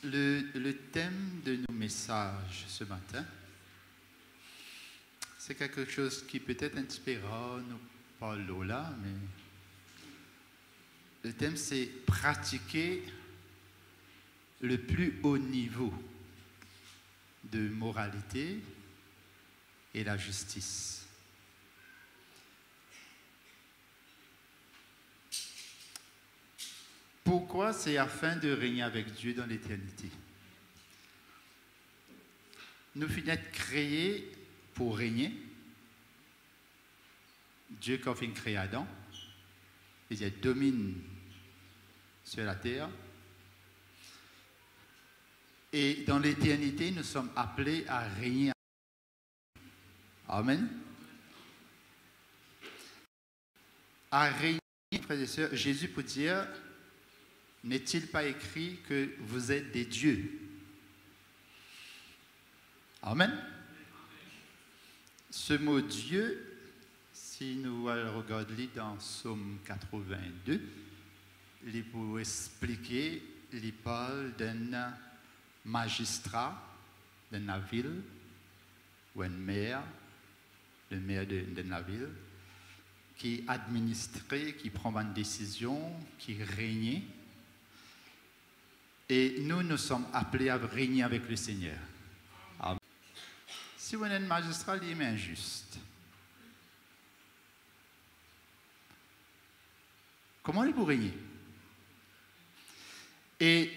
Le thème de nos messages ce matin, c'est quelque chose qui peut-être inspirera nous par là, mais le thème c'est pratiquer le plus haut niveau de moralité et la justice. Pourquoi? C'est afin de régner avec Dieu dans l'éternité. Nous finissons créés pour régner. Dieu qui a fait créer Adam, il domine sur la terre. Et dans l'éternité, nous sommes appelés à régner. Amen. À régner, frères et sœurs, Jésus peut dire, n'est-il pas écrit que vous êtes des dieux? Amen. Ce mot Dieu, si nous regardons dans Psaume 82, il pour expliquer, il parle d'un magistrat de la ville, ou un maire, le maire de la ville, qui administrait, qui prend une décision, qui règne. Et nous sommes appelés à régner avec le Seigneur. Amen. Si vous êtes un magistrat, il est injuste. Comment il peut régner? Et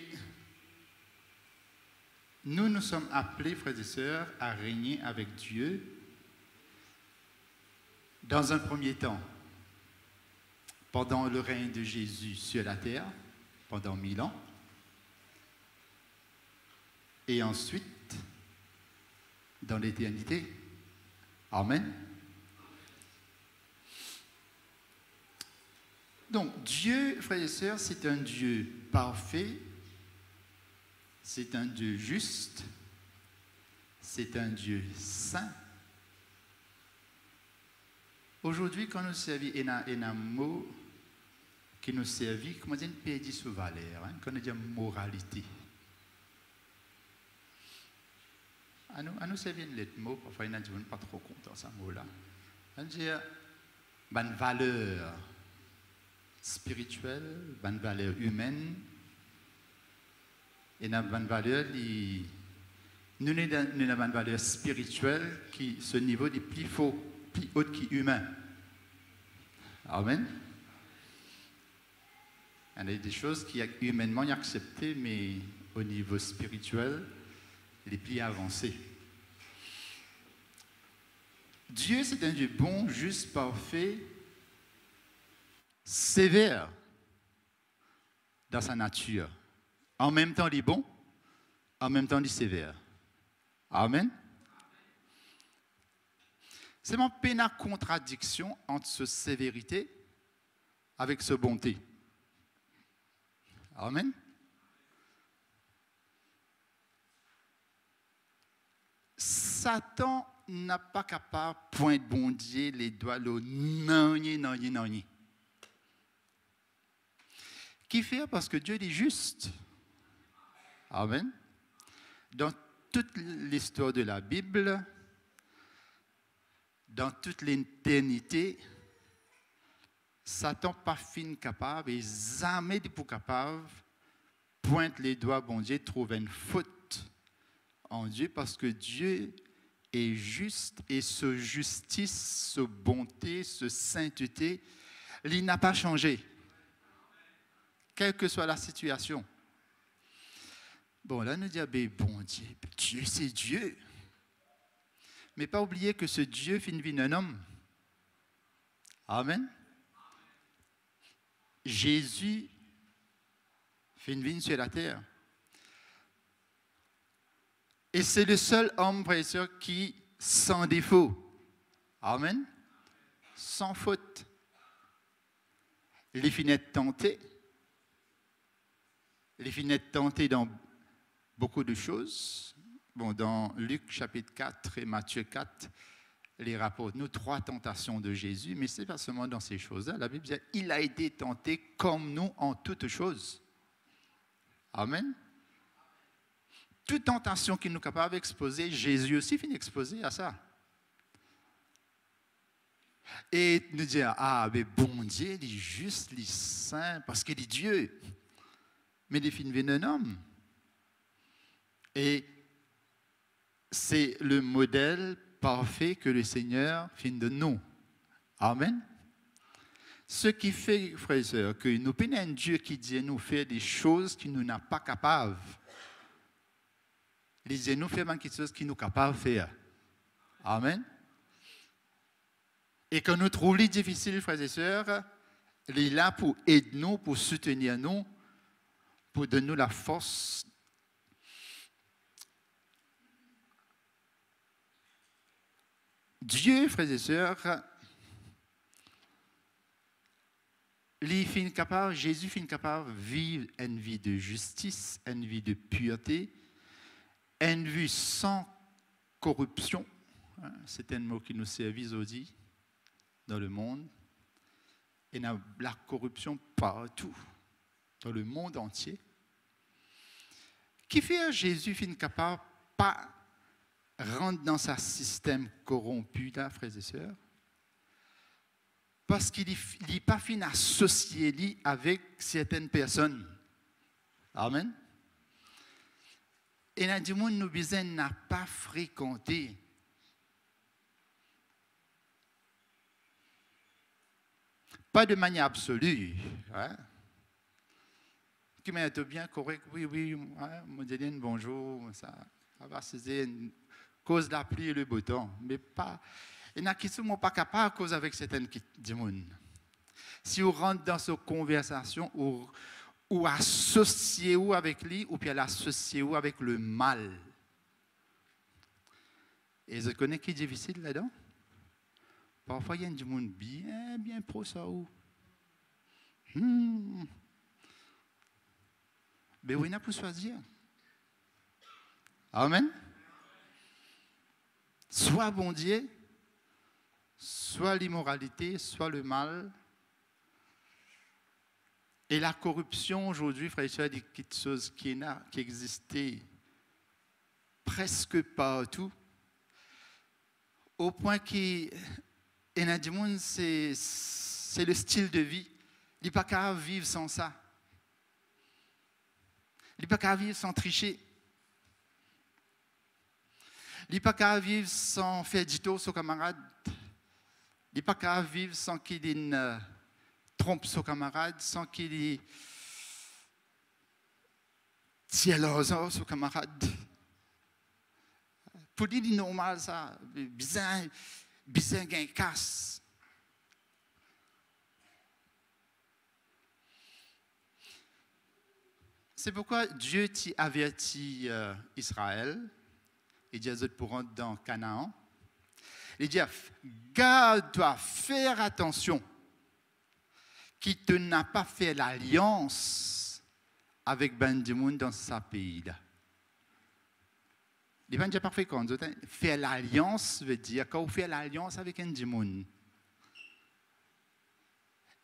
nous sommes appelés, frères et sœurs, à régner avec Dieu dans un premier temps, pendant le règne de Jésus sur la terre, pendant 1000 ans, et ensuite dans l'éternité. Amen. Donc, Dieu, frères et sœurs, c'est un Dieu parfait, c'est un Dieu juste, c'est un Dieu saint. Aujourd'hui, quand nous servons, il y a un mot qui nous servit, comment dire, une pédie sous valeur, quand on dit moralité. À nous servir un autre mot, parfois il y a des gens pas trop contents de ce mot-là. On dit une valeur spirituelle, une valeur humaine, et une valeur, nous avons une valeur spirituelle qui, ce niveau est plus haut qu'humain. Amen. Il y a des choses qui sont humainement acceptées, mais au niveau spirituel, les plus avancés. Dieu, c'est un Dieu bon, juste, parfait, sévère dans sa nature. En même temps, il est bon, en même temps, il est sévère. Amen. C'est mon peine à contradiction entre ce sévérité avec ce bonté. Amen. Satan n'a pas capable de pointer bon Dieu les doigts le non. Qui fait parce que Dieu est juste. Amen. Dans toute l'histoire de la Bible, dans toute l'éternité, Satan pas fin capable et jamais n'est pas capable pointe les doigts bon Dieu, trouve une faute en Dieu parce que Dieu est juste et ce justice, ce bonté, ce sainteté, il n'a pas changé, quelle que soit la situation. Bon, là, nous disons, bon Dieu, c'est Dieu. Mais pas oublier que ce Dieu finit un homme. Amen. Jésus finit sur la terre. Et c'est le seul homme, frère et sœur, qui sans défaut. Amen. Sans faute. Il finit tenté. Il finit tenté dans beaucoup de choses. Bon, dans Luc chapitre 4 et Matthieu 4, les rapportent nous 3 tentations de Jésus, mais ce n'est pas seulement dans ces choses-là. La Bible dit il a été tenté comme nous en toutes choses. Amen. toute tentation qui nous est capable d'exposer, Jésus aussi finit exposé à ça. Et nous dire, ah, mais bon Dieu, il est juste, il est saint, parce qu'il est Dieu. Mais il finit un homme. Et c'est le modèle parfait que le Seigneur fait de nous. Amen. Ce qui fait, frères et sœurs, que nous prenons un Dieu qui dit nous faire des choses qui nous n'a pas capables. Il dit nous faire quelque chose qui nous capables de faire. Amen. Et quand nous trouvons les difficiles, frères et sœurs, il est là pour aider nous, pour soutenir nous, pour donner nous la force. Dieu, frères et sœurs, Jésus finit capable de vivre une vie de justice, une vie de pureté, une vie sans corruption. C'est un mot qui nous servit aujourd'hui dans le monde. Et la corruption partout, dans le monde entier. Qui fait que Jésus finit capable de pas rentrer dans ce système corrompu, là, frères et sœurs? Parce qu'il n'est pas fin associé avec certaines personnes. Amen. Et dans le monde, nous n'a pas fréquenté. Pas de manière absolue. Hein? Qui m'a été bien correct, oui, Modéline, bonjour, ça va, c'est une cause de la pluie et le beau temps, mais pas. Il y en a qui ne sont pas capables à cause avec certaines gens. Si on rentre dans cette conversation, ou associer ou avec lui, ou bien l'associer ou avec le mal. Et je connais qui est difficile là-dedans. Parfois, il y a des gens bien pro ça ou. Mais oui, il y a pour choisir. Amen. Soit bon Dieu, soit l'immoralité, soit le mal. Et la corruption aujourd'hui, frère et sœurs, est quelque chose qui existait presque partout, au point que c'est le style de vie. Il n'est pas capable de vivre sans ça. Il n'est pas capable de vivre sans tricher. Il n'est pas capable de vivre sans faire du tort sur camarade. Il n'est pas capable de vivre sans qu'il trompe son camarade, sans qu'il tire l'argent son camarade. Pour lui, c'est normal ça. Bizarre gain casse. C'est pourquoi Dieu t'a averti Israël, et dit pour rentrer dans Canaan. Il dit, garde-toi, faire attention, qui te n'a pas fait l'alliance avec Ben Dimoun dans ce pays-là. Il n'est pas parfait quand faire l'alliance veut dire quand on fait l'alliance avec un Dimoun.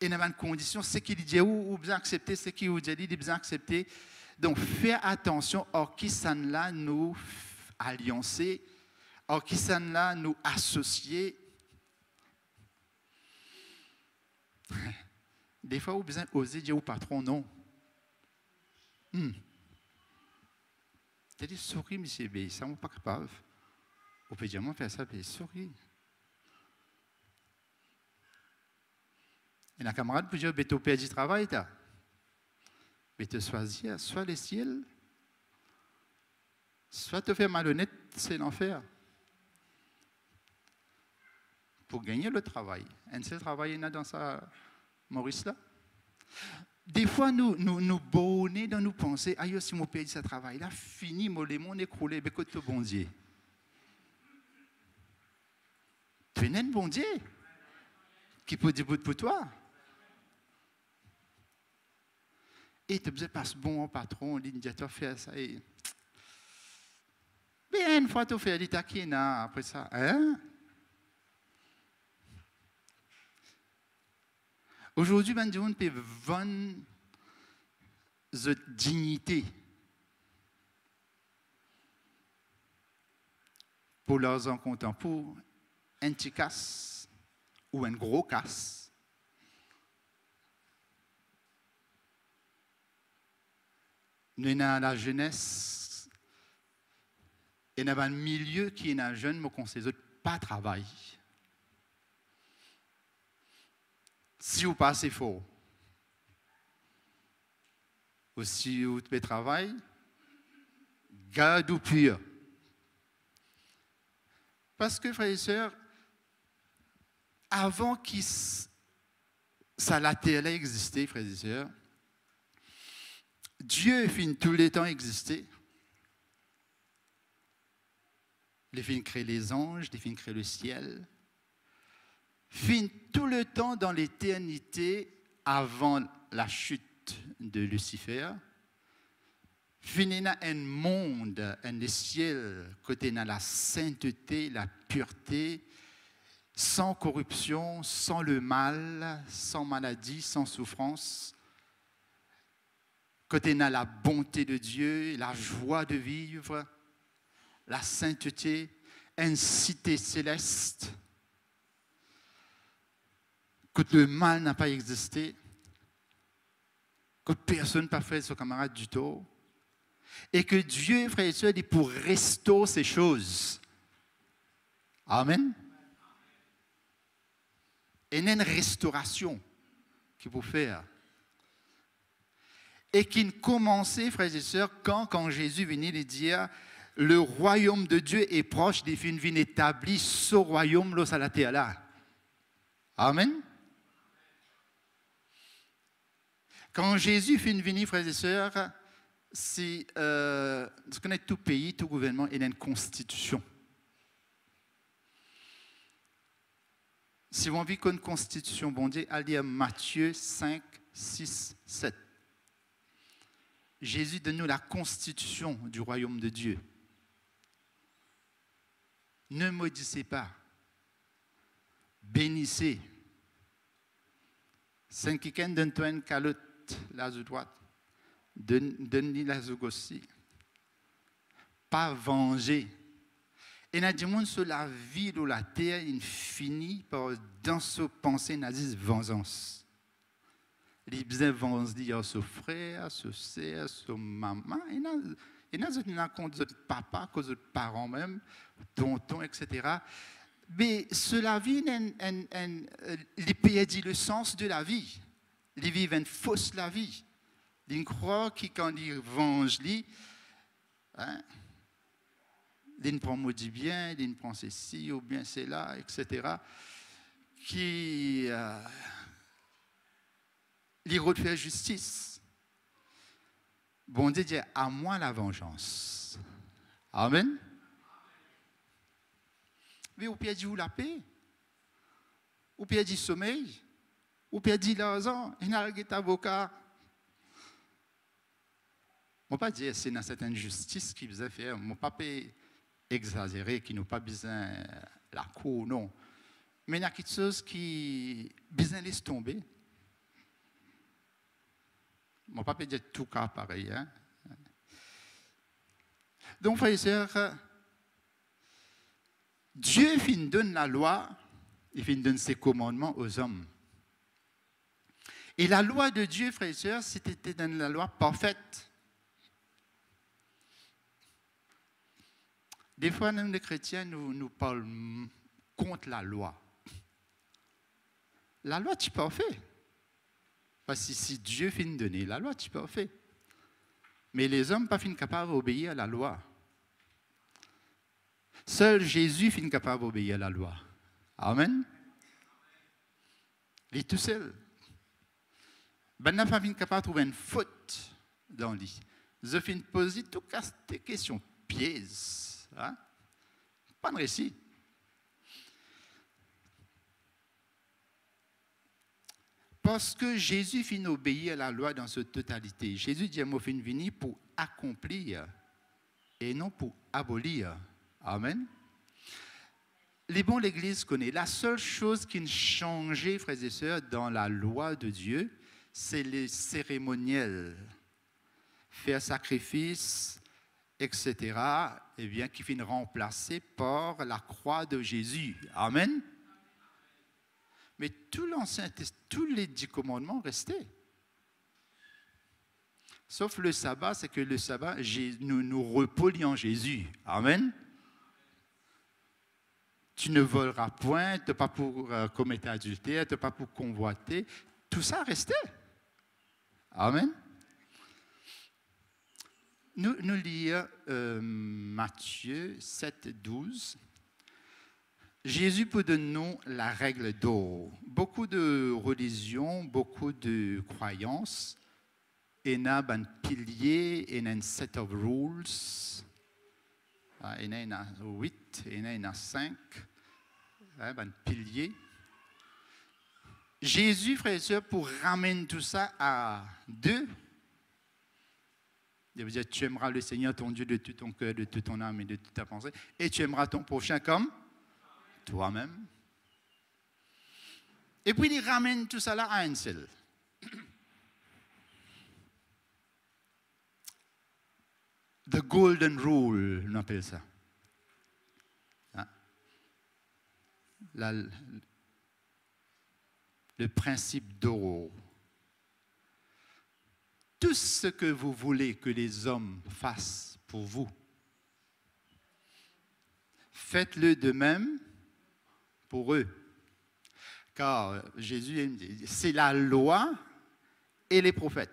Et dans une condition, c'est qu'il dit ou bien accepter, c'est qu'il dit il bien accepter. Donc, faire attention à qui ça là nous alliancer, à qui ça là nous associer. Des fois, vous besoin oser dire au patron non. Tu dis, souris, monsieur B, ça n'est pas capable. On peut dire, moi, faire ça, mais souris. Et la camarade peut dire, tu perds du travail, mais te choisir, soit les ciels, soit te faire malhonnête, c'est l'enfer. Pour gagner le travail. Un seul travail, il y en a dans ça, Maurice, là. Des fois, nous bonnets dans nos pensées, aïe, si mon pays ce travail là, fini, mon lémon écroulé, mais que bon Dieu. Tu es un bon Dieu qui peut dire pour toi. Et tu besoin passe bon au patron, l'indicateur fait ça. Et... Bien, une fois tu fais l'état qui est après ça, hein? Aujourd'hui, ben, on peut vendre cette dignité. pour leurs rencontres, pour un petit casse ou un gros casse. Nous sommes dans la jeunesse et dans un milieu qui est un jeune, mais qu'on ne pas travail. Si vous passez fort, ou si vous faites travail, garde-vous pur. Parce que, frères et sœurs, avant que ça la terre existait, frères et sœurs, Dieu fin tous les temps exister. Il fin créer les anges, il fin créer le ciel. Fin tout le temps dans l'éternité avant la chute de Lucifer. Fin un monde, un ciel, côté dans la sainteté, la pureté, sans corruption, sans le mal, sans maladie, sans souffrance. Côté dans la bonté de Dieu, la joie de vivre, la sainteté, une cité céleste. Que le mal n'a pas existé, que personne n'a pas fait son camarade du tout, et que Dieu, frères et sœurs, est pour restaurer ces choses. Amen. Et il y a une restauration qu'il faut faire. Et qui commençait, frères et sœurs, quand Jésus venait de dire le royaume de Dieu est proche des fins vient établi ce royaume là, à la terre là. Amen. Quand Jésus finit venir, frères et sœurs, c'est ce qu'on est tout pays, tout gouvernement, il y a une constitution. Si vous avez une constitution, bon Dieu, allez à Matthieu 5, 6, 7. Jésus donne nous la constitution du royaume de Dieu. Ne maudissez pas. Bénissez. Saint quelqu'un donne-toi une calotte, la droite. Donne-lui la gauche. Pas venger. Et il y a des gens sur la vie ou la terre, il finit par, dans sa pensée, il dit vengeance. Il besoin venger à son frère, à son sœur, à son maman. Il y a contre papa, cause de parents même, tonton, etc. Mais cela vie, il perd le sens de la vie. Il vit une fausse la vie. Il croit que quand il venge, il prend maudit bien, il prend ceci ou bien cela, etc. Qui il refait justice. Bon Dieu dit à moi la vengeance. Amen. Mais vous perdez la paix, vous perdez le sommeil, vous perdez l'argent, il n'y a pas d'avocat. Je ne pas dire que c'est une certaine justice qui vous a fait. Je ne pas exagérer, qui n'a pas besoin de la cour, non. Mais il y a quelque chose qui besoin de laisser tomber. Je ne pas dire tout cas pareil. Hein? Donc, frères et sœurs, Dieu donne la loi, il donne ses commandements aux hommes. Et la loi de Dieu, frères et sœurs, c'était la loi parfaite. Des fois, nous, les chrétiens, nous parlons contre la loi. La loi, tu peux en faire. Parce que si Dieu finit de donner la loi, tu peux en faire. Mais les hommes ne sont pas capables d'obéir à la loi. Seul Jésus finit capable d'obéir à la loi. Amen. Il est tout seul. Ben, n'a pas capable de trouver une faute dans lui. Je finis de poser toutes ces questions pièges. Hein? Pas de récit. Parce que Jésus finit d'obéir à la loi dans sa totalité. Jésus dit à moi, fin venu pour accomplir et non pour abolir. Amen. Les bons, l'Église connaît. La seule chose qui a changé, frères et sœurs, dans la loi de Dieu, c'est les cérémoniels. Faire sacrifice etc., eh bien, qui finit remplacé par la croix de Jésus. Amen. Mais tout l'Ancien Testament, tous les 10 commandements restaient. Sauf le sabbat, c'est que le sabbat, nous repolie en Jésus. Amen. Tu ne voleras point, tu n'es pas pour commettre adultère, tu n'es pas pour convoiter. Tout ça restait. Amen. Nous lisons Matthieu 7, 12. Jésus peut donner la règle d'or. Beaucoup de religions, beaucoup de croyances, il y a un pilier, il y a un set of rules, il y en a 8, il y en a 5, un pilier. Jésus, frères et sœurs, pour ramener tout ça à 2, il veut dire, tu aimeras le Seigneur, ton Dieu, de tout ton cœur, de toute ton âme et de toute ta pensée, et tu aimeras ton prochain comme toi-même. Et puis, il ramène tout ça là à un seul. The golden rule, on appelle ça. Hein? Le principe d'or. Tout ce que vous voulez que les hommes fassent pour vous, faites-le de même pour eux. Car Jésus, c'est la loi et les prophètes.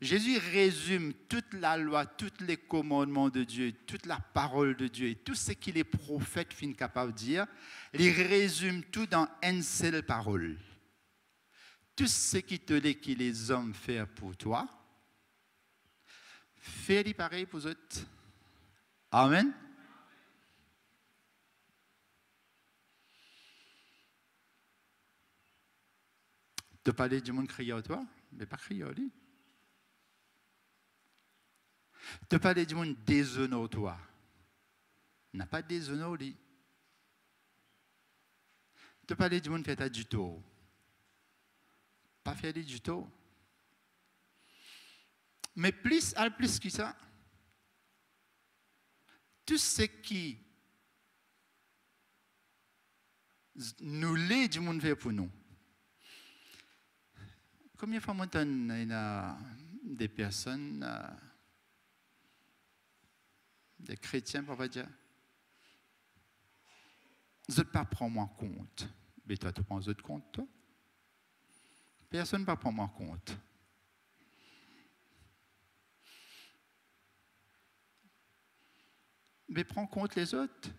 Jésus résume toute la loi, tous les commandements de Dieu, toute la parole de Dieu et tout ce que les prophètes sont capables de dire. Il résume tout dans une seule parole. Tout ce qui te dit que les hommes font pour toi, fais-le pareil pour eux autres. Amen. Tu parles du monde crier à toi, mais pas crier à lui. Tu parles du monde déshonore toi, n'a pas déshonore lui. Tu parles du monde fait du tort, pas faire du tort. Mais plus que ça, tout ce qui nous l'est du monde fait pour nous. Combien de fois il y a des personnes, des chrétiens, on va dire, je ne pas prendre moi compte. Mais toi, tu prends eux compte, toi? Personne ne va prendre moi compte. Mais prends compte les autres.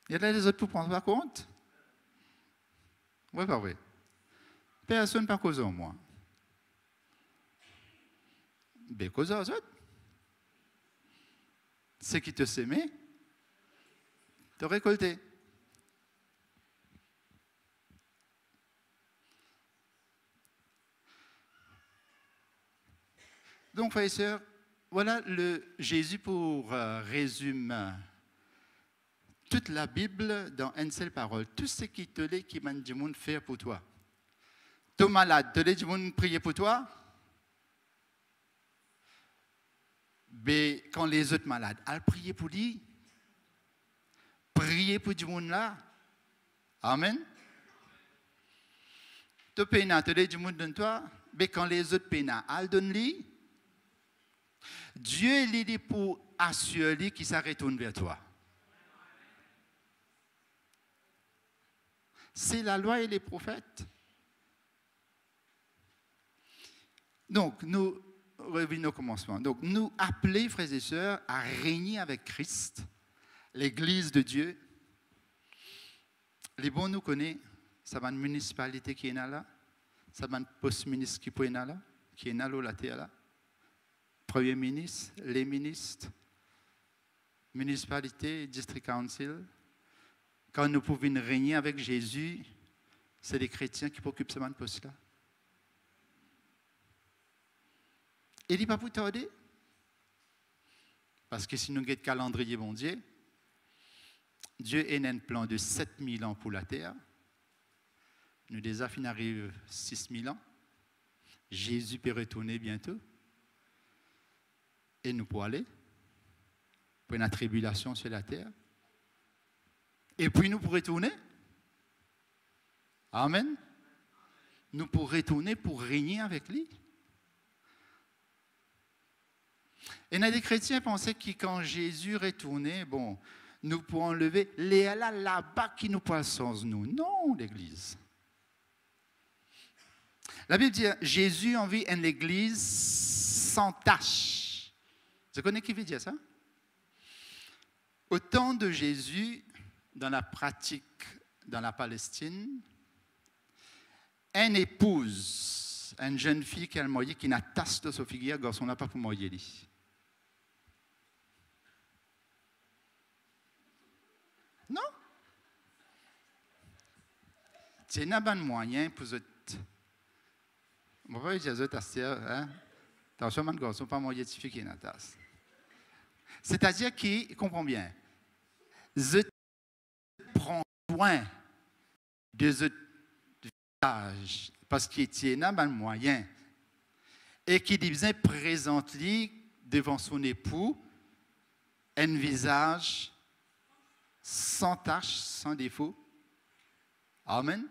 Il y en a les autres pour prendre pas compte. Oui, pas vrai. Personne ne va causer en moi. Mais cause aux autres. Ce qui te sémé, te récolter. Donc, frères et sœurs, voilà le Jésus pour résumer toute la Bible dans une seule parole. Tout ce qui te dit, qui m'a dit, monde faire pour toi. Tu es malade, te dit, du monde prier pour toi. Mais quand les autres malades, allez prier pour lui. Prier pour du monde là. Amen. Tu peines, te dit, du monde de toi. Mais quand les autres peines, allez donne-lui. Dieu est dit pour assurer qu'il s'arrête retourne vers toi. C'est la loi et les prophètes. Donc, nous revenons au commencement. Donc, nous appelons, frères et sœurs, à régner avec Christ, l'Église de Dieu. Les bons nous connaissent, ça va une municipalité qui est là, ça va un post-ministre qui est là, qui est là, la terre là. Premier ministre, les ministres, municipalité, district council. Quand nous pouvons régner avec Jésus, c'est les chrétiens qui occupent ce poste-là. Et il n'est pas pour tarder. Parce que si nous avons le calendrier bon Dieu, Dieu a un plan de 7000 ans pour la terre. Nous déjà fin arrive 6000 ans. Jésus peut retourner bientôt. Et nous pouvons aller. pour une tribulation sur la terre. Et puis nous pourrons retourner. Amen. Nous pourrons retourner pour régner avec lui. Et il y a des chrétiens qui pensaient que quand Jésus retournait, bon, nous pourrons enlever les là-bas qui nous poissons nous. Non, l'Église. La Bible dit, Jésus envie une Église sans tache. Vous connaissez qui veut dire ça? Au temps de Jésus, dans la pratique dans la Palestine, une épouse, une jeune fille qui a marié, qui n'a tasse de sa figure, le garçon n'a pas pour marier lui. Non? C'est un bon moyen pour vous. Je ne vais pas dire que vous avez attention, mon garçon, pas marier de fille qui n'a tasse. C'est-à-dire qu'il comprend bien. Je prends soin de ce visage parce qu'il est un bon moyen et qu'il disait présente-lui devant son époux un visage sans tache, sans défaut. Amen.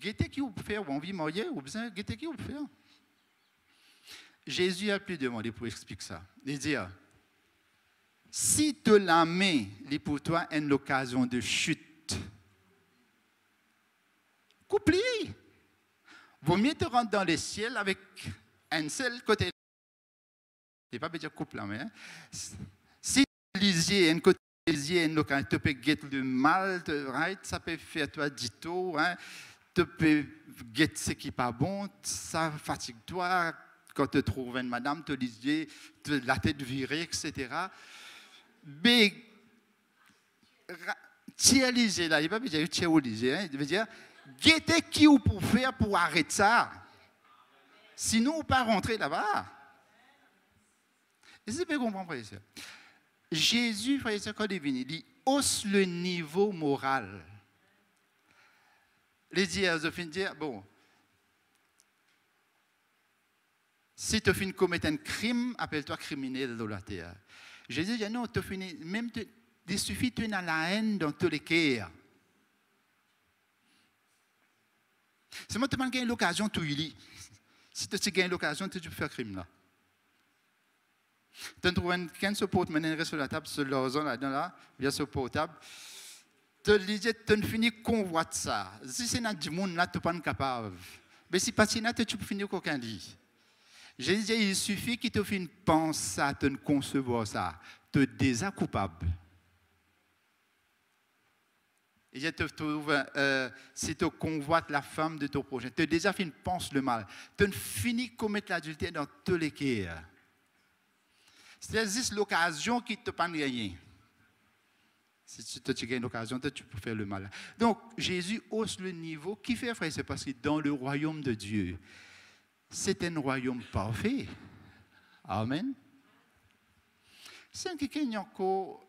Qu'est-ce qui vous faire, on vit marié, ou bien qu'est-ce qui vous faire? Jésus a pu demander pour expliquer ça. Il dit, si tu la mets, pour toi, une occasion de chute, coupe-lui. Vaut mieux te rendre dans le ciel avec un seul côté. Je ne vais pas dire coupe la main. Si tu lisiez un côté, une occasion, tu peux guetter le mal, ça peut faire toi dito, tu peux guetter ce qui n'est pas bon, ça fatigue toi. Quand tu trouves une madame, tu lisais la tête virée, etc. Mais, tu as lisé là, il ne va pas dire tu as lisé, il veut dire, guettez qui vous pour faire pour arrêter ça. Sinon, on ne peut pas rentrer là-bas. Et c'est bien comprendre, frère et sœur. Jésus, frère et sœur, quand il est venu, il hausse le niveau moral. Il dit à dire, bon, si tu finis de commettre un crime, appelle-toi criminel de la terre. Jésus dit, non, tu finis, même il suffit de tenir la haine dans tous les cœurs. C'est moi qui tu gagnes l'occasion, tu y lis. Si tu gagnes l'occasion, tu peux faire crime là. Tu trouves quelqu'un qui se porte, maintenant sur la table, sur l'argent là-dedans, via ce portable. Tu dis, tu finis convoite ça. Si c'est dans du monde là, tu n'es pas capable. Mais si pas là, tu peux finir qu'aucun dit. Jésus dit, il suffit qu'il te fasse penser ça, te concevoir ça, te déjà coupable. Et je te trouve, si tu convoites la femme de ton prochain, tu déjà fait une pense le mal, tu finis de commettre l'adultère dans tous les cas. C'est juste l'occasion qui te prend rien. Si tu gagnes l'occasion, tu peux faire le mal. Donc, Jésus hausse le niveau. Qui fait, frère? C'est parce que dans le royaume de Dieu, c'est un royaume parfait. Amen. C'est quelqu'un qui a encore,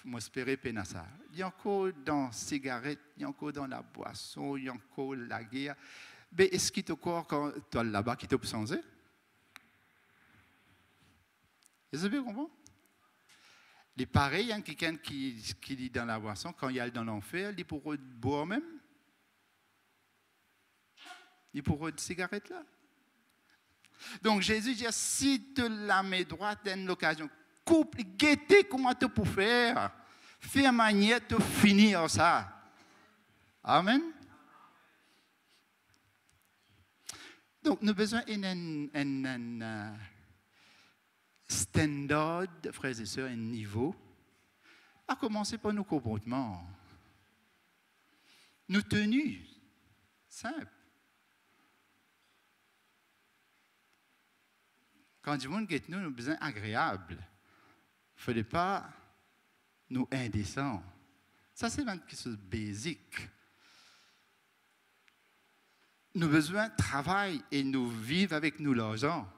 moi j'espère pas ça. Il y a encore dans la cigarette, il y a encore dans la boisson, il y a encore la guerre. Mais est-ce qu'il y a encore quand tu es là-bas qui t'a changé? Vous bien comprendre? Il est pareil, il y a quelqu'un qui dit dans la boisson, quand il est dans l'enfer, il pourra boire même. Il pourra de cigarette là. Donc Jésus dit, si tu la mets droite, tu as une occasion. Coupe, guettez comment tu peux faire. Fais manière de finir ça. Amen. Donc nous avons besoin d'un standard, frères et sœurs, un niveau, à commencer par nos comportements. Nos tenues, simple. Quand du monde guette nous avons besoin agréable. Il ne fallait pas nous indécents. Ça, c'est quelque chose de basique. Nous avons besoin de travail et nous vivre avec nous l'argent.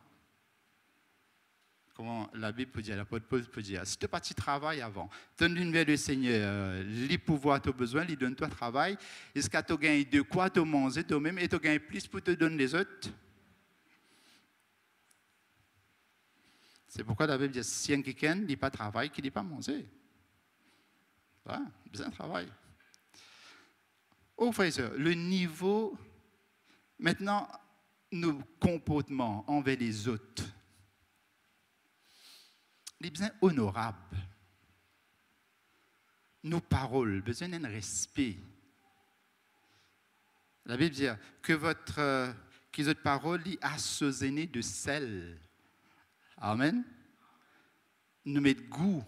Comment la Bible peut dire, l'apôtre Paul peut dire, si tu n'as pas de travail avant, donne-lui vers le Seigneur, les pouvoirs tu as besoin, lui donne-toi travail. Est-ce que tu as gagné de quoi te manger toi-même et tu as gagné plus pour te donner les autres? C'est pourquoi la Bible dit si un quelqu'un n'est pas travail, qu'il n'est pas manger. Voilà, bien travail. Oh, frères et sœurs, le niveau, maintenant, nos comportements envers les autres, les besoins honorables, nos paroles, besoin d'un respect. La Bible dit que votre parole est assaisonnée de sel. Amen. Nous mettre goût.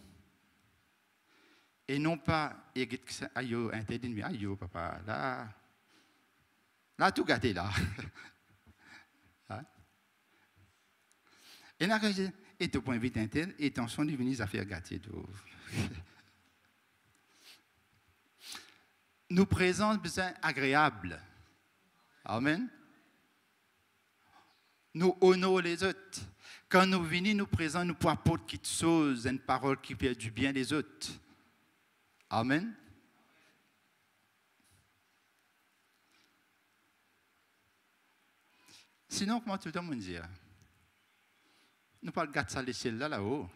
Et non pas, aïe, interdit, aïe, papa, là, tout gâté, là. Hein? Et là, quand je dis, et tu point vite interne, et attention, de venir à faire gâter. Nous présentons besoin agréable. Amen. Nous honorons les autres. Quand nous venons, nous présentons, nous pouvons apporter quelque chose, une parole qui fait du bien des autres. Amen. Sinon, comment tout le monde dit? Nous parlons de ça l'échelle là-haut.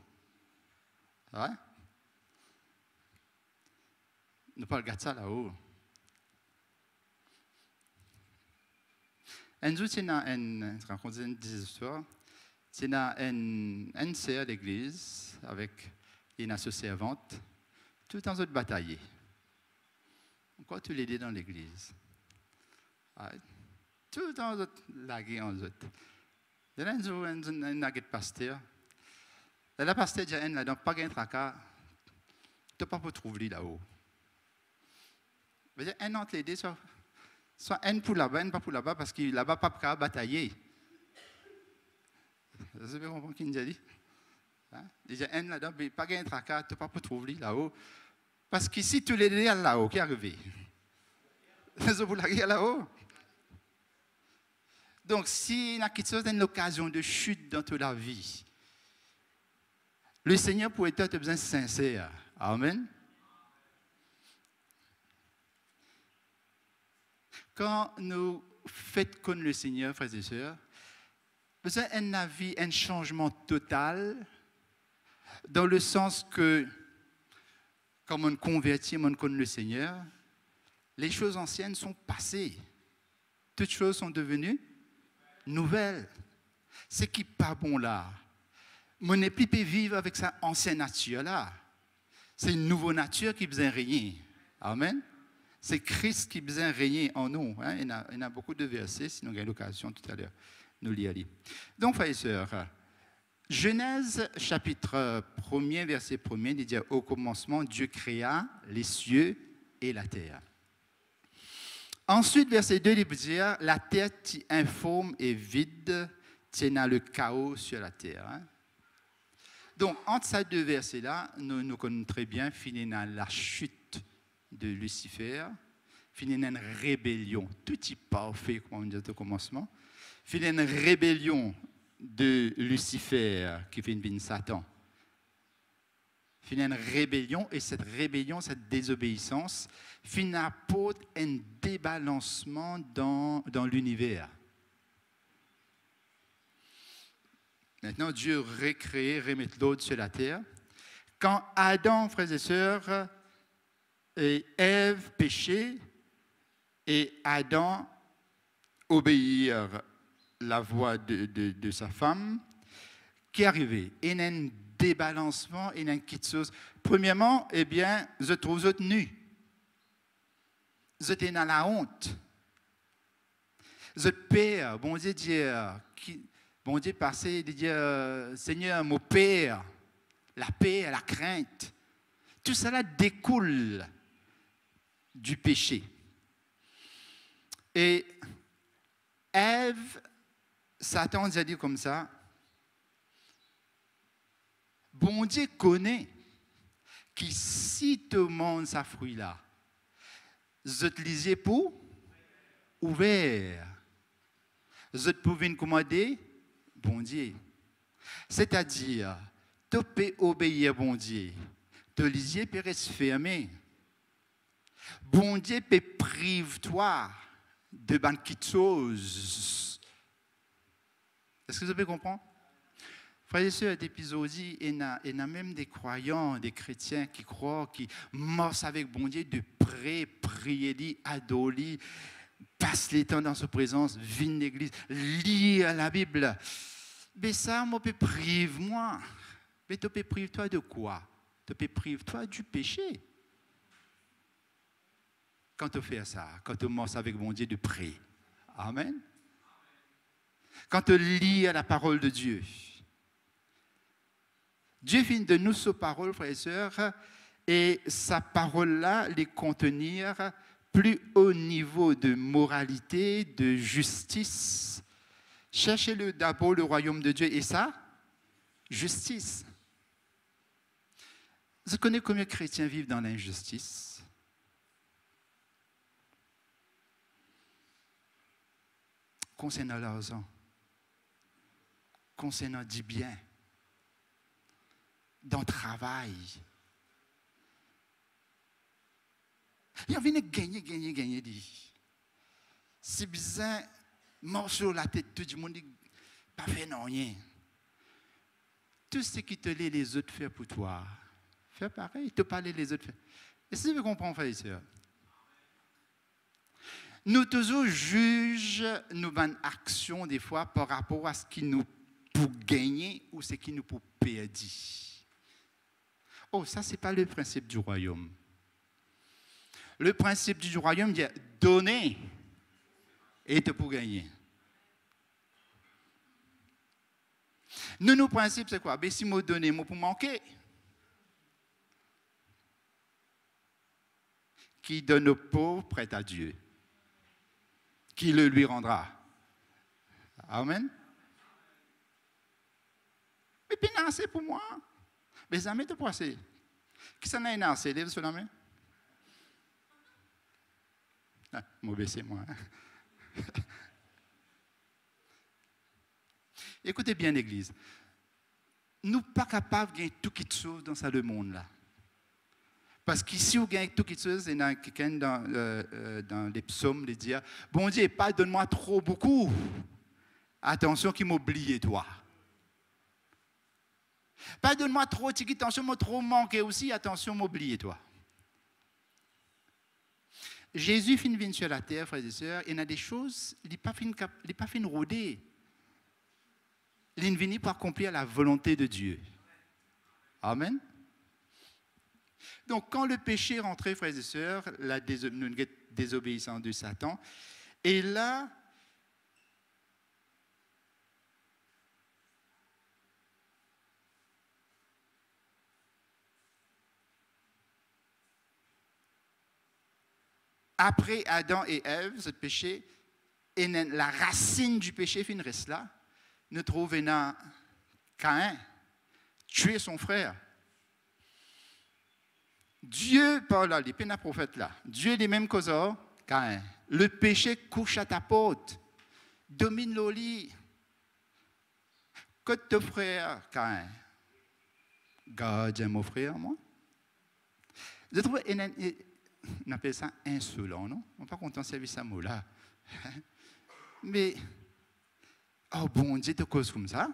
Ouais? Nous parlons de ça là-haut. Un jour, c'est une histoire. C'est une sœur à l'église avec une associée servante. Tout le temps, ils batailler. Pourquoi tu l'aides dans l'église? Ouais. Tout le temps, ils laguent en eux. Il y a un jour, un nugget pasteur. Le pasteur dit, là, pas de tracas, tu ne peux pas trouver là-haut. Il y a un entre les deux, soit un pour là-bas, un pas pour là-bas, parce que là-bas, pas de batailler. Vous avez compris ce qu'il a dit? Il y a un là-dedans, pas de tracas, tu ne peux pas trouver là-haut. Parce qu'ici, tu les deux là-haut, qui est arrivé? Vous l'avez là-haut? Donc, s'il y a quelque chose d'une occasion de chute dans toute la vie, le Seigneur pourrait être besoin sincère. Amen. Quand nous faisons connaître le Seigneur, frères et sœurs, besoin d'un avis, un changement total, dans le sens que, comme on convertit, on connaît le Seigneur, les choses anciennes sont passées. Toutes choses sont devenues nouvelles. Ce qui n'est pas bon là. Mon épi peut vivre avec sa ancienne nature là. C'est une nouvelle nature qui besoin régner. Amen. C'est Christ qui besoin régner en nous. Hein? Il y a beaucoup de versets, si nous avons l'occasion tout à l'heure, nous lire. Donc, frères et sœurs, Genèse chapitre 1er, verset 1er, il dit au commencement, Dieu créa les cieux et la terre. Ensuite, verset 2, il dit la terre est informe et vide, tient le chaos sur la terre. Hein? Donc, entre ces deux versets-là, nous connaissons très bien, finit dans la chute de Lucifer, finit dans une rébellion, tout est parfait, comme on dit au commencement, finit dans une rébellion de Lucifer qui fait une Satan. Finit une rébellion, et cette rébellion, cette désobéissance, finit apporte un débalancement dans l'univers. Maintenant, Dieu recrée, remet l'ordre sur la terre. Quand Adam, frères et sœurs, et Ève péchaient, et Adam obéit à la voix de sa femme, qui est arrivé? Il y a un débalancement, il y a une petite chose. Premièrement, eh bien, je trouve vous nus. Vous êtes dans la honte. Vous êtes père, bon Dieu dit, bon Dieu passé, il dit, Seigneur, mon père, la paix, la crainte. Tout cela découle du péché. Et Ève, Satan nous a dit comme ça, bon Dieu connaît que si tu manges ce fruit-là, je te lisais pour ouvert. Je te pouvais commander, bon Dieu. C'est-à-dire, tu peux obéir, bon Dieu. Tu lisier peut rester fermé. Bon Dieu peut priver-toi de bonnes choses. Est-ce que vous pouvez comprendre? Frères et sœurs d'épisodie, il y a même des croyants, des chrétiens qui croient, qui morcent avec bon Dieu de près, prier, adorer, passe les temps dans sa présence, viennent l'église, lire la Bible. Mais ça, moi, peut prive moi. Mais tu peux priver toi de quoi? Tu peux priver toi du péché. Quand tu fais ça, quand tu morces avec mon Dieu de prier. Amen. Quand tu lis la parole de Dieu. Dieu finit de nous sa parole, frères et sœurs, et sa parole-là, les contenir plus haut niveau de moralité, de justice. Cherchez-le d'abord le royaume de Dieu et ça, justice. Vous connaissez combien de chrétiens vivent dans l'injustice? Concernant l'argent, concernant du bien, dans le travail. Il y a envie de gagner. C'est bizarre, mort sur la tête, tout le monde dit, pas fait non rien. Tout ce qui te laisse les autres faire pour toi, fais pareil, te parler les autres faire. Et si vous comprenez, frères et sœurs, nous toujours jugeons nos bonnes actions des fois par rapport à ce qui nous pour gagner ou ce qui nous pour perdre. Oh, ça, ce n'est pas le principe du royaume. Le principe du royaume dit donner et te pour gagner. Nous, nos principes, c'est quoi? Ben, si je donne, moi pour manquer. Qui donne aux pauvres prête à Dieu. Qui le lui rendra. Amen. Mais puis, non, c'est pour moi. Mais ça m'est passé. Qui s'en a énervé? Lève sur la main. Ah, mauvais, c'est moi. Écoutez bien, l'Église. Nous ne sommes pas capables de gagner tout qui chose dans ce monde-là. Parce qu'ici, on gagne tout qui chose, il y a quelqu'un dans les psaumes qui dit bon Dieu, pardonne-moi trop beaucoup. Attention, qui m'oublie, toi. Pardonne-moi trop, attention, moi trop manqué aussi, attention, m'oublie, toi. Jésus finit sur la terre, frères et sœurs, il y a des choses, il n'est pas fin rôder. Il est venu pour accomplir la volonté de Dieu. Amen. Donc, quand le péché est rentré, frères et sœurs, la désobéissance de Satan, et là, après Adam et Ève, ce péché, et la racine du péché fin reste là, nous trouvons dans Caïn, tuer son frère. Dieu, par là, les pénas prophètes là, Dieu est les mêmes causes, Caïn. Le péché couche à ta porte, domine le lit. Que ton frère, Caïn, garde mon frère, moi. Je trouve, on appelle ça insolent, non? On n'est pas content de servir ce mot-là. Mais, oh bon Dieu, te cause comme ça?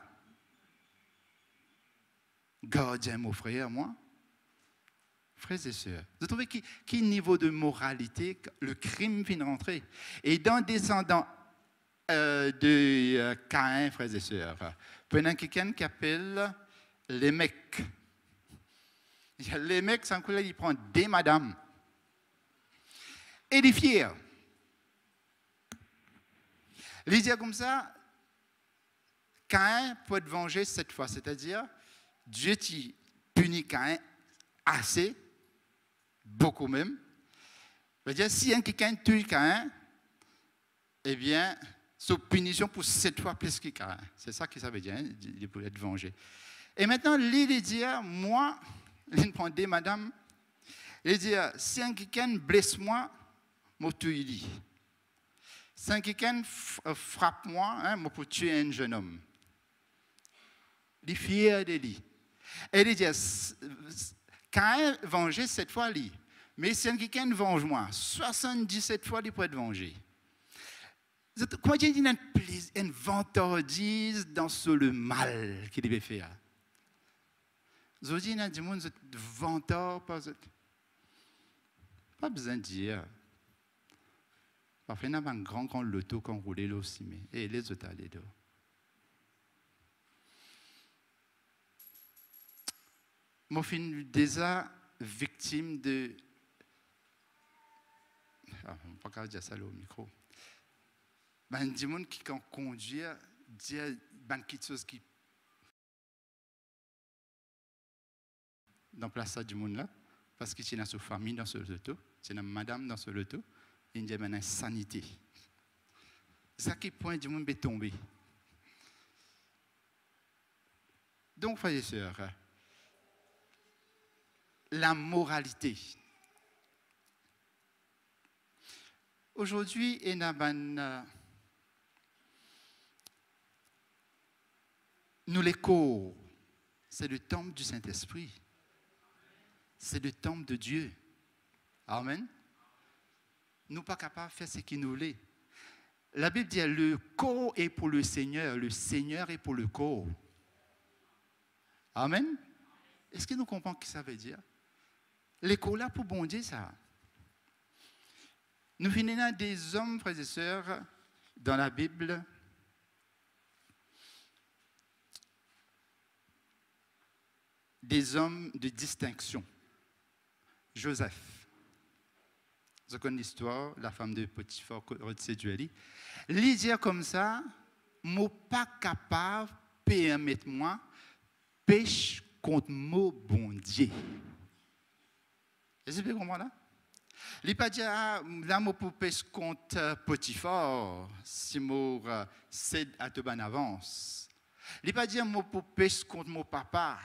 Gardien, mon frère, moi. Frères et sœurs, vous trouvez quel niveau de moralité le crime vient de rentrer? Et dans descendant de Caïn, frères et sœurs, prenez quelqu'un qui appelle les mecs. Les mecs, sans que là, ils prennent des madames. Et des fiers. Les dire comme ça, Caïn peut être vengé cette fois, c'est-à-dire Dieu t'y punit Caïn assez, beaucoup même. C'est-à-dire si quelqu'un tue Caïn, eh bien, c'est punition pour 7 fois plus que Caïn. C'est ça que ça veut dire, hein, il peut être vengé. Et maintenant, il dit, moi, il prend des madame, il dit, si quelqu'un blesse moi, je tue. Si quelqu'un frappe moi, je peux tuer un jeune homme. Il est fier de lui. Et il dit, Caïn vengé 7 fois lui. Mais si quelqu'un venge moi, 77 fois il peut être vengé. Comment dire, il y a une vantardise dans le mal qu'il devait faire. Je dis, il y a des gens qui vantardent, pas besoin de dire. Parfois, il y a un grand loto qu'on roulait là aussi, mais et les autres allaient là. Moi, je suis déjà victime de. On ne peut pas dire ça là au micro. Ben, des gens qui, quand conduire, disent quelque chose qui. Dans la place du monde là, parce qu'il y a sa famille dans ce loto, il y a madame dans ce loto, il y a une insanité. C'est ça qui point du monde est tombé. Donc, frères et sœurs, la moralité. Aujourd'hui, il y a nous les corps, c'est le temple du Saint-Esprit. C'est le temple de Dieu. Amen. Nous ne sommes pas capables de faire ce qu'il nous voulait. La Bible dit le corps est pour le Seigneur est pour le corps. Amen. Est-ce que nous comprenons ce que ça veut dire? Les corps là pour bon Dieu, ça. Nous finissons des hommes, frères et sœurs, dans la Bible. Des hommes de distinction. Joseph. Vous connaissez l'histoire, la femme de Potiphar séduit. Il dit comme ça, je ne suis pas capable de permettre moi pêche contre mon bon Dieu. Est-ce que vous comprenez là? Il ne pas dire, là, je peux pêcher contre Potiphar, si je cède à te bonne avance. Il ne pas dire, je peux pêcher contre mon papa.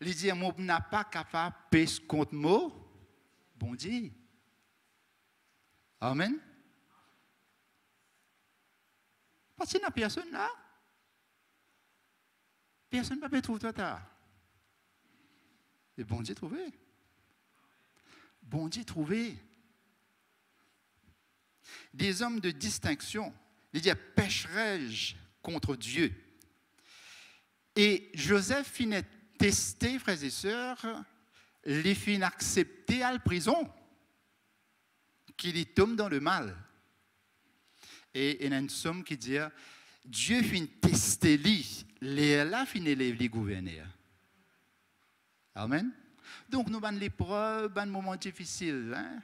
Il dit, je n'ai pas capable de pêcher contre mon bon Dieu. Amen. Parce qu'il n'y a personne là. Personne ne peut trouver toi. Et bon Dieu trouvé. Bon Dieu trouvé. Des hommes de distinction. Il dit, pécherai-je contre Dieu? Et Joseph finit testé, frères et sœurs, les fins acceptés à la prison, qu'il tombe dans le mal. Et il y a une somme qui dit, Dieu finit testé lui, là finit les gouverner. Amen. Donc nous avons l'épreuve, un moment difficile. Hein?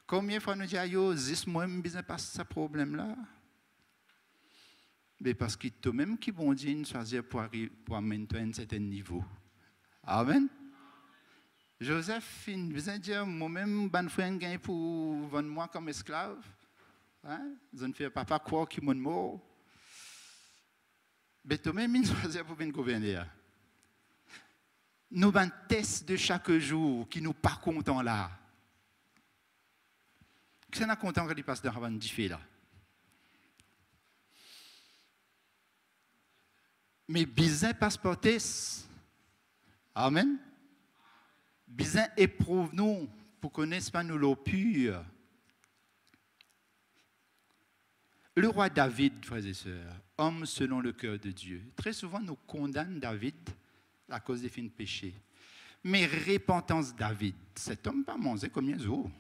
Combien de fois nous disons, zis moi je besoin pas ce problème là? Mais parce que toi-même qui bon Dieu choisir pour amener à un certain niveau. Amen. Joseph, il vient dire, moi-même, ben frère gagne pour vendre moi comme esclave. Hein? Je ne fais pas croire qu'il m'ont mort. Mais toi-même, il choisit pour venir gouverner. Nous avons un test de chaque jour qui nous pas contents là. Qui n'est pas content quand il passe dans un diffé là. Mais bizarre passeportés. Amen. Bizarre éprouve-nous pour connaître pas nous l'eau pure. Le roi David, frères et sœurs, homme selon le cœur de Dieu, très souvent nous condamne David à cause des fins péchés. Mais repentance David, cet homme pas mangé combien de jours?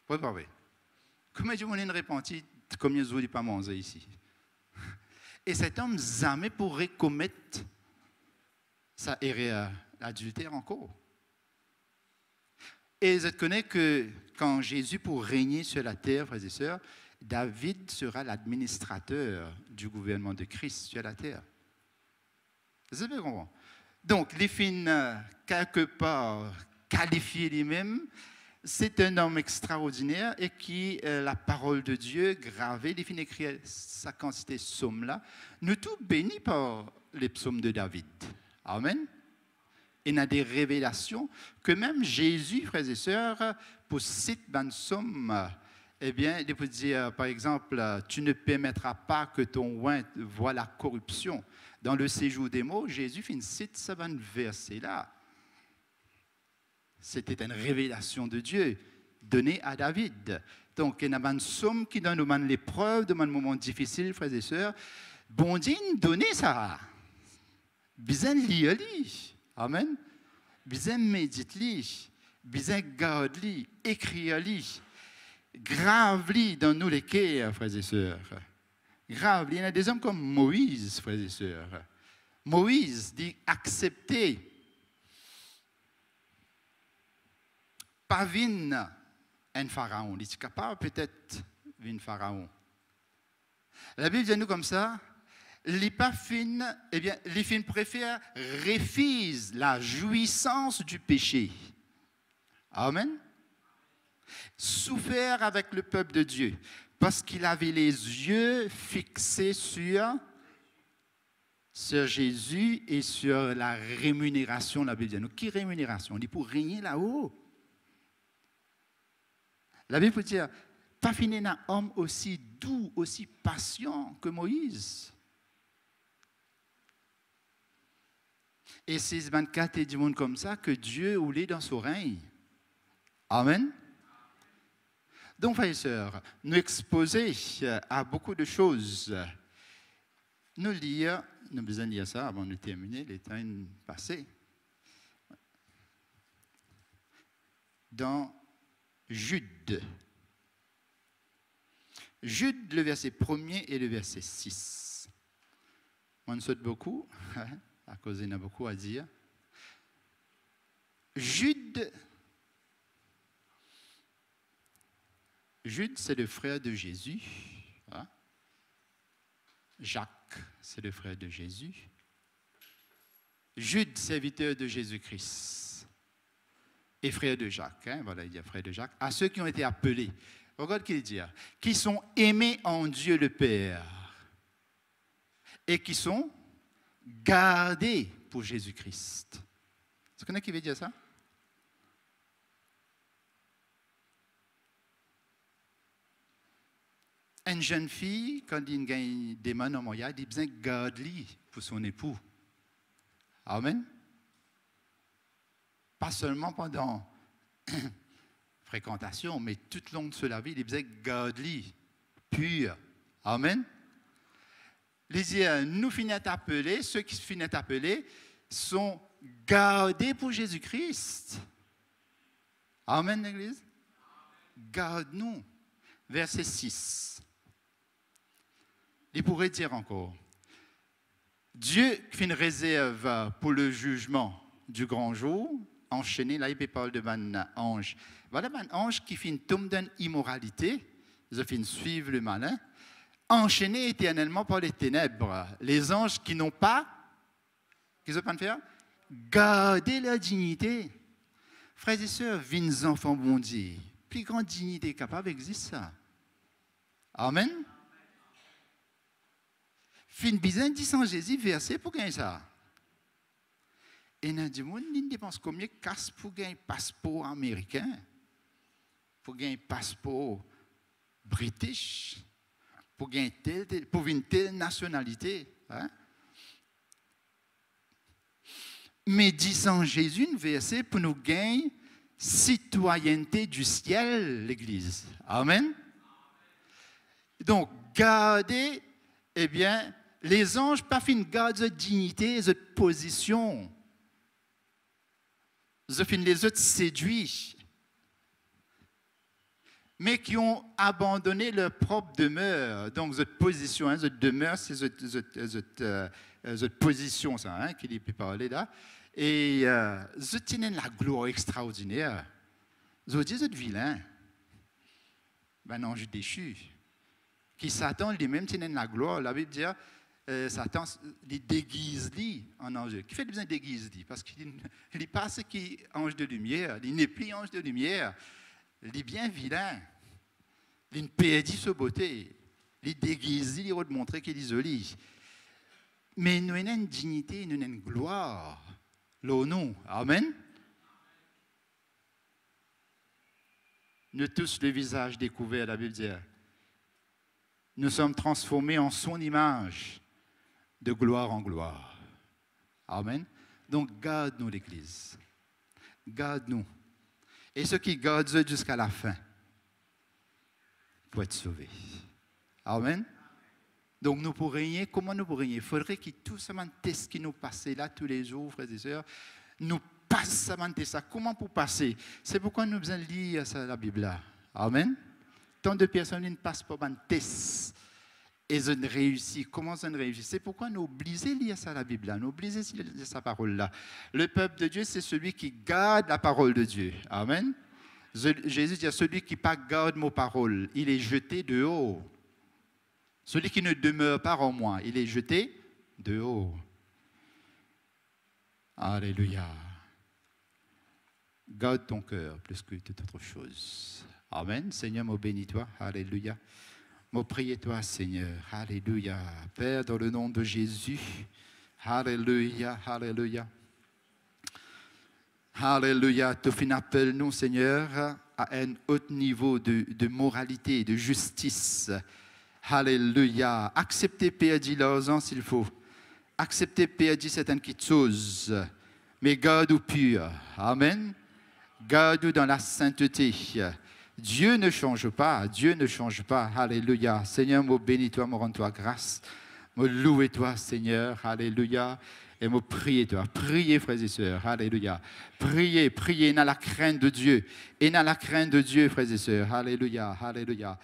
Oui, pas vrai. Comment est-ce qu'on est repenti combien de jours il n'a pas mangé ici? Et cet homme jamais pourrait commettre sa erreur, l'adultère encore. Et je connais que quand Jésus pour régner sur la terre, frères et sœurs, David sera l'administrateur du gouvernement de Christ sur la terre. Vous avez compris? Donc, les fins, quelque part, qualifiés lui-même, c'est un homme extraordinaire et qui, la parole de Dieu, gravée, les fins écrire sa quantité de psaumes-là, nous tous bénis par les psaumes de David. Amen. Il y a des révélations que même Jésus, frères et sœurs, pour citer dans le psaume, eh bien, il peut dire, par exemple, tu ne permettras pas que ton oint voie la corruption. Dans le séjour des mots, Jésus cite ce verset-là. C'était une révélation de Dieu donnée à David. Donc, il y a une somme qui donne l'épreuve, dans un moment difficile, frères et sœurs. Bon Dieu, donnez ça. Bien lire. Amen. Bien méditer. Bien garder. Écrire. Grave dans nous les cœurs, frères et sœurs. Grave. Il y a des hommes comme Moïse, frères et sœurs. Moïse dit accepter. Pas vin un pharaon. Il est capable peut-être d'un pharaon. La Bible dit nous comme ça. Les pas fin, eh bien, les fins préfèrent refusent la jouissance du péché. Amen. Souffert avec le peuple de Dieu parce qu'il avait les yeux fixés sur Jésus et sur la rémunération, la Bible dit. Nous, qui rémunération? On dit pour régner là-haut. La Bible peut dire, pas fini un homme aussi doux, aussi patient que Moïse. Et c'est 24 du monde comme ça que Dieu voulait dans son règne. Amen. Donc, frères et sœurs, nous exposer à beaucoup de choses. Nous lire, nous avons besoin de lire ça avant de terminer, les temps passés. Dans Jude. Jude, le verset 1er et le verset 6. On saute beaucoup, à cause il y en a beaucoup à dire. Jude, c'est le frère de Jésus. Jacques, c'est le frère de Jésus. Jude, serviteur de Jésus-Christ. Et frère de Jacques, voilà, il dit frère de Jacques, à ceux qui ont été appelés, regarde ce qu'il dit, qui sont aimés en Dieu le Père et qui sont gardés pour Jésus-Christ. Tu connais qui veut dire ça? Une jeune fille, quand il gagne des mains en moyen, il a besoin de garder pour son époux. Amen. Pas seulement pendant fréquentation, mais tout le long de la vie, il disait godly, pur. Amen. Nous finissons appeler, ceux qui finissent appeler sont gardés pour Jésus-Christ. Amen, l'Église. Garde-nous. Verset 6. Il pourrait dire encore, Dieu fait une réserve pour le jugement du grand jour. Enchaîné, là, il parle de un ange. Voilà un ange qui fait une tombe d'immoralité, ils fait suivre le malin, enchaîné éternellement par les ténèbres. Les anges qui n'ont pas, qu'est-ce qu'ils peuvent faire? Garder leur dignité. Frères et sœurs, vins enfants bon Dieu, plus grande dignité capable existe ça. Amen. Fin bizarre dit sans Jésus verset pour gagner ça. Et dans le monde, il dépense combien de casse pour gagner un passeport américain, pour gagner un passeport british, pour gagner une telle nationalité. Hein? Mais dit sans Jésus, un verset pour nous gagner citoyenneté du ciel, l'Église. Amen. Donc, gardez, eh bien, les anges, pas fin gardent leur dignité, leur position. Les autres séduits, mais qui ont abandonné leur propre demeure. Donc, cette position, cette demeure, c'est cette position, ça, qu'il peut parler là. Et je tiens la gloire extraordinaire. Je dis, c'est vilain. Ben, ange déchu. Qui Satan lui-même tient la gloire. La Bible dit, Satan les déguise en ange. Qui fait besoin de déguise parce qu'il n'est pas ce qui est ange de lumière. Il n'est plus ange de lumière. Il est bien vilain. Il ne perdit sa beauté. Il déguise, il veut montrer qu'il est joli. Mais nous avons une dignité, nous avons une gloire. L'honneur. Amen. Nous tous le visage découvert, la Bible dit. Nous sommes transformés en son image, de gloire en gloire. Amen. Donc, garde-nous l'Église. Garde-nous. Et ceux qui gardent Dieu jusqu'à la fin. pour être sauvés. Amen. Donc, nous pour régner, comment nous pour régner? Il faudrait que tout ce test qui nous passe là tous les jours, frères et sœurs, nous passe ça. Comment pour passer? C'est pourquoi nous devons lire ça, la Bible là. Amen. Tant de personnes ne passent pas un test et je ne réussis. Comment je ne réussis? C'est pourquoi nous obligons de lire ça, la Bible là. Nous obligons de lire sa parole là. Le peuple de Dieu, c'est celui qui garde la parole de Dieu. Amen. Jésus dit, celui qui ne garde mes paroles, il est jeté dehors. Celui qui ne demeure pas en moi, il est jeté dehors. Alléluia. Garde ton cœur plus que toute autre chose. Amen. Seigneur, me bénis-toi. Alléluia. Me prie-toi, Seigneur. Alléluia. Père, dans le nom de Jésus. Alléluia. Alléluia. Alléluia. Tu fais un appel, nous, Seigneur, à un haut niveau de moralité, de justice. Alléluia. Acceptez, Père, dit l'argent s'il faut. Acceptez, Père, dit certaines choses. Mais garde-nous pur. Amen. Garde-nous dans la sainteté. Dieu ne change pas. Dieu ne change pas. Alléluia. Seigneur, me bénis-toi, me rends-toi grâce. Me louez-toi, Seigneur. Alléluia. Et me priez-toi. Priez, frères et sœurs. Alléluia. Priez, priez dans la crainte de Dieu. Et dans la crainte de Dieu, frères et sœurs. Alléluia. Alléluia.